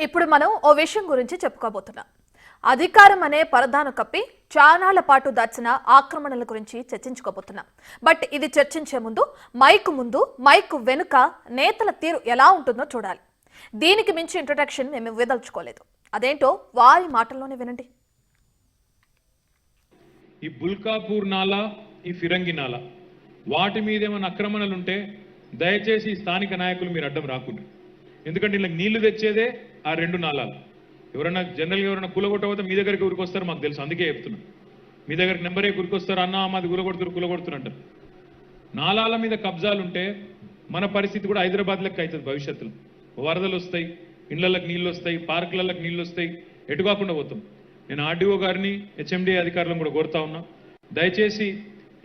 ఇప్పుడు మనం ఓ విషయం గురించి చెప్పుకోబోతున్నాం. అధికారం అనే పరదాను కప్పి చానాళ్ల పాటు దాచిన ఆక్రమణల గురించి చర్చించుకోబోతున్నాం. బట్ ఇది చర్చించే ముందు మైక్ వెనుక నేతల తీరు ఎలా ఉంటుందో చూడాలి. దీనికి మించి ఇంట్రొడక్షన్ మేము విదల్చుకోలేదు. అదేంటో వారి మాటల్లోనే వినండి. ఈ బుల్కాపూర్ నాలా, ఈ ఫిరంగి నాలా, వాటి మీద ఏమైనా ఆక్రమణలుంటే దయచేసి స్థానిక నాయకులు మీరు అడ్డం రాకుండా. ఎందుకంటే ఇలా నీళ్లు తెచ్చేదే ఆ రెండు నాలాలు. ఎవరైనా జనరల్గా ఎవరైనా కూలగొట్టకపోతే మీ దగ్గరికి ఉరికొస్తారు, మాకు తెలుసు, అందుకే చెప్తున్నా. మీ దగ్గరికి నెంబరే ఉరికొస్తారు, అన్న మాది కూలగొడుతున్నట్టు. నాలాల మీద కబ్జాలు ఉంటే మన పరిస్థితి కూడా హైదరాబాద్ లెక్క అవుతుంది. భవిష్యత్తులో వరదలు వస్తాయి, ఇళ్లకి నీళ్ళు వస్తాయి, పార్కులకి నీళ్ళు వస్తాయి, ఎటు కాకుండా పోతాం. నేను ఆర్డీఓ గారిని, హెచ్ఎండి అధికారులను కూడా కోరుతా ఉన్నా, దయచేసి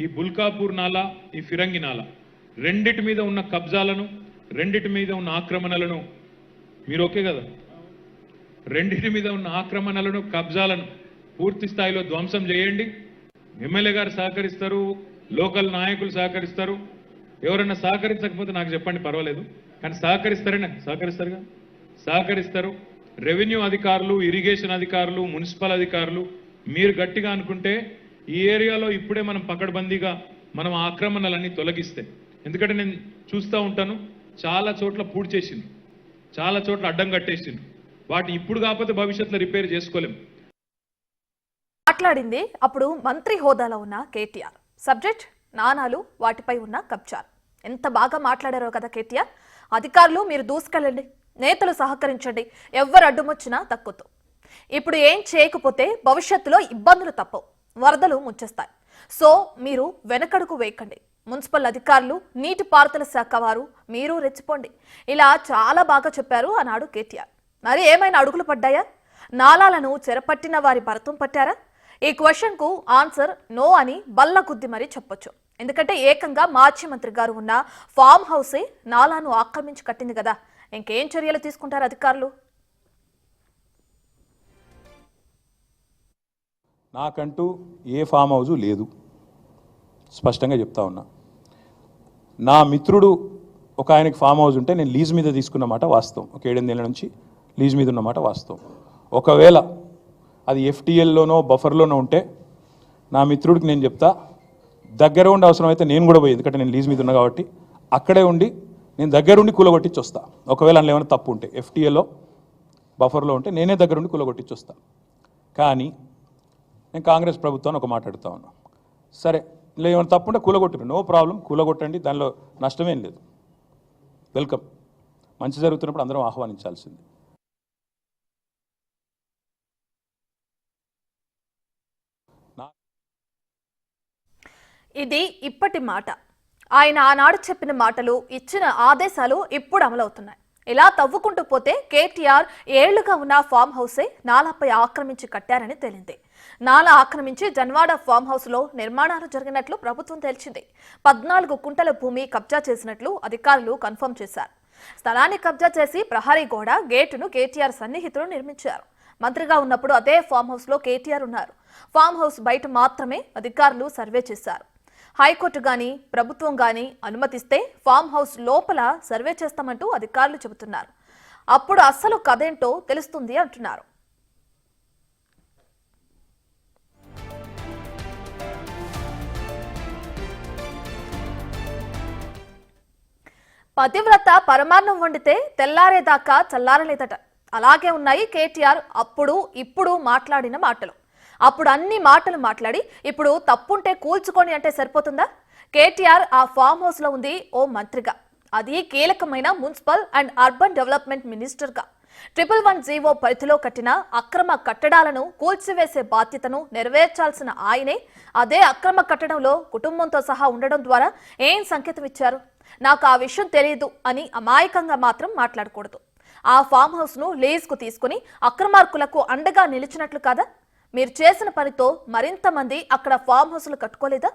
ఈ బుల్కాపూర్ నాలా, ఈ ఫిరంగి నాలా రెండిటి మీద ఉన్న కబ్జాలను, రెండిటి మీద ఉన్న ఆక్రమణలను, మీరు ఓకే కదా, రెండిటి మీద ఉన్న ఆక్రమణలను, కబ్జాలను పూర్తి స్థాయిలో ధ్వంసం చేయండి. ఎమ్మెల్యే గారు సహకరిస్తారు, లోకల్ నాయకులు సహకరిస్తారు. ఎవరైనా సహకరించకపోతే నాకు చెప్పండి, పర్వాలేదు, కానీ సహకరిస్తారుగా, సహకరిస్తారు. రెవెన్యూ అధికారులు, ఇరిగేషన్ అధికారులు, మున్సిపల్ అధికారులు మీరు గట్టిగా అనుకుంటే ఈ ఏరియాలో ఇప్పుడే మనం పకడ్బందీగా మనం ఆక్రమణలన్నీ తొలగిస్తే. ఎందుకంటే నేను చూస్తూ ఉంటాను, చాలా చోట్ల పూడ్చి చేసింది, చాలా చోట్ల అడ్డం కట్టేసింది. వాటి ఇప్పుడు కాకపోతే భవిష్యత్తులో రిపేర్ చేసుకోలేం. మాట్లాడింది అప్పుడు మంత్రి హోదాలో ఉన్న కేటీఆర్. సబ్జెక్ట్ నాణాలు, వాటిపై ఉన్న కబ్జాలు. ఎంత బాగా మాట్లాడారో కదా కేటీఆర్. అధికారులు మీరు దూసుకెళ్ళండి, నేతలు సహకరించండి, ఎవ్వరు అడ్డుమొచ్చినా తక్కువ. ఇప్పుడు ఏం చేయకపోతే భవిష్యత్తులో ఇబ్బందులు తప్పవు, వరదలు ముంచేస్తాయి. సో మీరు వెనకడుగు వేయకండి. మున్సిపల్ అధికారులు, నీటిపారుదల శాఖ వారు మీరు రెచ్చిపోండి. ఇలా చాలా బాగా చెప్పారు అన్నాడు కేటీఆర్. మరి ఏమైనా అడుగులు పడ్డాయా? నాలాలను చెరపట్టిన వారి భరతం పట్టారా? ఈ క్వశ్చన్ కు ఆన్సర్ నో అని బల్ల గుద్ది మరీ చెప్పొచ్చు. ఎందుకంటే ఏకంగా మాజీ మంత్రి గారు ఉన్న ఫామ్ హౌసే నాలాను ఆక్రమించి కట్టింది కదా. ఇంకేం చర్యలు తీసుకుంటారు అధికారులు? నాకంటూ ఏ ఫామ్ హౌజు లేదు, స్పష్టంగా చెప్తా ఉన్నా. నా మిత్రుడు ఒక ఆయనకి ఫామ్ హౌస్ ఉంటే నేను లీజ్ మీద తీసుకున్నమాట వాస్తవం. ఒక 7-8 ఏళ్ళ నుంచి లీజ్ మీద ఉన్నమాట వాస్తవం. ఒకవేళ అది ఎఫ్టీఎల్లోనో బఫర్లోనో ఉంటే నా మిత్రుడికి నేను చెప్తా, దగ్గర ఉండి అవసరమైతే నేను కూడా పోయి, ఎందుకంటే నేను లీజ్ మీద ఉన్నా కాబట్టి అక్కడే ఉండి నేను దగ్గరుండి కూలగొట్టించి వస్తా. ఒకవేళ అందులో ఏమైనా తప్పు ఉంటే, ఎఫ్టీఎల్లో బఫర్లో ఉంటే నేనే దగ్గరుండి కూలగొట్టించి వస్తా. కానీ నేను కాంగ్రెస్ ప్రభుత్వాన్ని ఒక మాట అడుగుతా ఉన్నా, సరే ఇలా ఏమైనా తప్పు ఉంటే కూలగొట్టిరు, నో ప్రాబ్లం, కూలగొట్టండి, దానిలో నష్టమేం లేదు, వెల్కమ్. మంచి జరుగుతున్నప్పుడు అందరం ఆహ్వానించాల్సింది. ఇది ఇప్పటి మాట. ఆయన ఆనాడు చెప్పిన మాటలు, ఇచ్చిన ఆదేశాలు ఇప్పుడు అమలవుతున్నాయి. ఇలా తవ్వుకుంటూ పోతే కేటీఆర్ ఏళ్లుగా ఉన్న ఫామ్ హౌసే నాలాపై ఆక్రమించి కట్టారని తేలింది. నాలా ఆక్రమించి జన్వాడ ఫామ్ హౌస్ లో నిర్మాణాలు జరిగినట్లు ప్రభుత్వం తేల్చింది. 14 కుంటల భూమి కబ్జా చేసినట్లు అధికారులు కన్ఫర్మ్ చేశారు. స్థలాన్ని కబ్జా చేసి ప్రహరీ గోడ, గేటును కేటీఆర్ సన్నిహితులు నిర్మించారు. మంత్రిగా ఉన్నప్పుడు అదే ఫామ్ హౌస్ లో కేటీఆర్ ఉన్నారు. ఫామ్ హౌస్ బయట మాత్రమే అధికారులు సర్వే చేశారు. హైకోర్టు గాని, ప్రభుత్వం గాని అనుమతిస్తే ఫామ్ హౌస్ లోపల సర్వే చేస్తామంటూ అధికారులు చెబుతున్నారు. అప్పుడు అస్సలు కథేంటో తెలుస్తుంది అంటున్నారు. పతివ్రత పరమాన్నం వండితే తెల్లారేదాకా చల్లారలేదట. అలాగే ఉన్నాయి కేటీఆర్ అప్పుడు ఇప్పుడు మాట్లాడిన మాటలు. అప్పుడు అన్ని మాటలు మాట్లాడి ఇప్పుడు తప్పుంటే కూల్చుకొని అంటే సరిపోతుందా? కేటీఆర్ ఆ ఫామ్ హౌస్ లో ఉంది ఓ మంత్రిగా, అది కీలకమైన మున్సిపల్ అండ్ అర్బన్ డెవలప్మెంట్ మినిస్టర్గా. 111 జీవో పరిధిలో కట్టిన అక్రమ కట్టడాలను కూల్చివేసే బాధ్యతను నెరవేర్చాల్సిన ఆయనే అదే అక్రమ కట్టడంలో కుటుంబంతో సహా ఉండడం ద్వారా ఏం సంకేతం ఇచ్చారు? నాకు ఆ విషయం తెలియదు అని అమాయకంగా మాత్రం మాట్లాడకూడదు. ఆ ఫామ్ హౌస్ ను లీజ్ కు తీసుకుని అక్రమార్కులకు అండగా నిలిచినట్లు కాదా? మీరు చేసిన పనితో మరింత మంది అక్కడ ఫామ్ హౌస్లు కట్టుకోలేదా?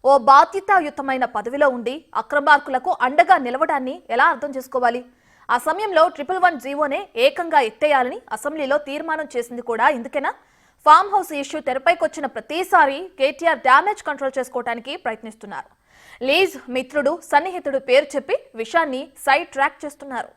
ఓ బాధ్యతాయుతమైన పదవిలో ఉండి అక్రమార్కులకు అండగా నిలవడాన్ని ఎలా అర్థం చేసుకోవాలి? ఆ సమయంలో 111 జీవోనే ఏకంగా ఎత్తేయాలని అసెంబ్లీలో తీర్మానం చేసింది కూడా ఇందుకేనా? ఫామ్ హౌస్ ఇష్యూ తెరపైకొచ్చిన ప్రతిసారి కేటీఆర్ డ్యామేజ్ కంట్రోల్ చేసుకోవడానికి ప్రయత్నిస్తున్నారు. లీజ్, మిత్రుడు, సన్నిహితుడు పేరు చెప్పి విషయాన్ని సైడ్ ట్రాక్ చేస్తున్నారు.